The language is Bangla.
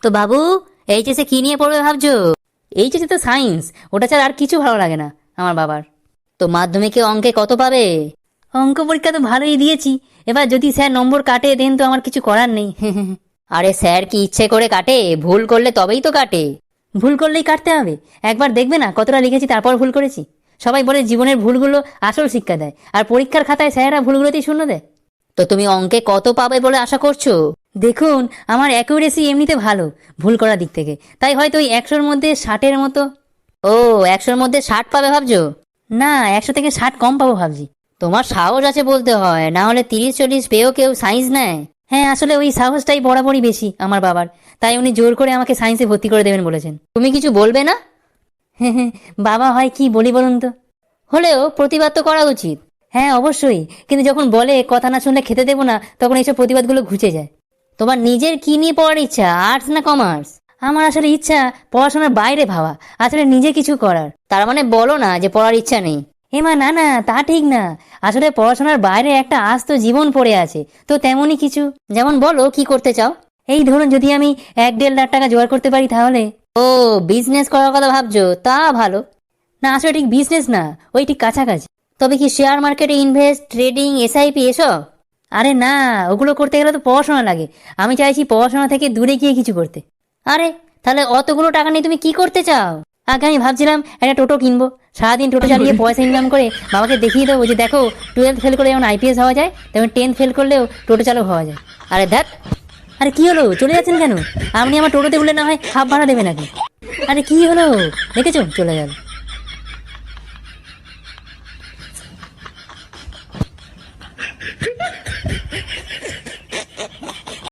তো বাবু, এইচএসে কি নিয়ে পড়বে ভাবছো? এইচএসে তো সায়েন্স, ওটা ছাড়া আর কিছু ভালো লাগে না আমার বাবার। তো মাধ্যমিকে অঙ্কে কত পাবে? অঙ্ক পরীক্ষা তো ভালোই দিয়েছি, এবার যদি স্যার নম্বর কাটে দেন তো আমার কিছু করার নেই। আরে স্যার কি ইচ্ছে করে কাটে? ভুল করলে তবেই তো কাটে। ভুল করলেই কাটতে হবে? একবার দেখবে না কতটা লিখেছি তারপর ভুল করেছি। সবাই বলে জীবনের ভুলগুলো আসল শিক্ষা দেয়, আর পরীক্ষার খাতায় স্যাররা ভুলগুলোতেই শূন্য দেয়। তো তুমি অঙ্কে কত পাবে বলে আশা করছো? দেখুন, আমার অ্যাকুরেসি এমনিতে ভালো ভুল করার দিক থেকে, তাই হয়তো ওই 100-র মধ্যে 60-এর মতো। ও, 100-র মধ্যে 60 পাবে ভাবছো? না, 100 থেকে 60 কম পাবো ভাবছি। তোমার সাহস আছে বলতে হয়, না হলে 30-40 পেয়েও কেউ সায়েন্স নেয়? হ্যাঁ, আসলে ওই সাহসটাই বরাবরই বেশি আমার বাবার, তাই উনি জোর করে আমাকে সায়েন্সে ভর্তি করে দেবেন বলেছেন। তুমি কিছু বলবে না? হ্যাঁ, বাবা হয় কি বলি বলুন তো। হলেও প্রতিবাদ তো করা উচিত। হ্যাঁ অবশ্যই, কিন্তু যখন বলে কথা না শুনলে খেতে দেবো না, তখন এইসব প্রতিবাদগুলো ঘুচে যায়। তোমার নিজের কি নিয়ে পড়ার ইচ্ছা, আর্টস না কমার্স? আমার আসলে ইচ্ছা পড়াশোনার বাইরে ভাবা, আসলে নিজে কিছু করার। তার মানে বলো না যে পড়ার ইচ্ছা নেই। এমা না না, তা ঠিক না। আসলে পড়াশোনার বাইরে একটা আস্ত জীবন পড়ে আছে, তো তেমনই কিছু। যেমন বলো কি করতে চাও? এই ধরুন, যদি আমি 1-1.5 লাখ টাকা জোগাড় করতে পারি তাহলে। ও, বিজনেস করার কথা ভাবছো? তা ভালো। না, আসলে ঠিক বিজনেস না, ওই ঠিক কাছাকাছি। তবে কি শেয়ার মার্কেটে ইনভেস্ট, ট্রেডিং, এসআইপি এসব? আরে না, ওগুলো করতে গেলে তো পড়াশোনা লাগে। আমি চাইছি পড়াশোনা থেকে দূরে গিয়ে কিছু করতে। আরে তাহলে অতগুলো টাকা নিয়ে তুমি কি করতে চাও? আগে আমি ভাবছিলাম একটা টোটো কিনবো, সারাদিন টোটো চালিয়ে পয়সা ইনকাম করে বাবাকে দেখিয়ে দেবো যে দেখো, 12th ফেল করলে যেমন আইপিএস হওয়া যায়, তেমন 10th ফেল করলেও টোটো চালক হওয়া যায়। আরে ধ্যাত, আরে কি হলো, চলে যাচ্ছেন কেন? আপনি আমার টোটোতে উঠলে না হয় হাফ ভাড়া দেবে নাকি? আরে কি হলো, দেখেছো চলে গেল।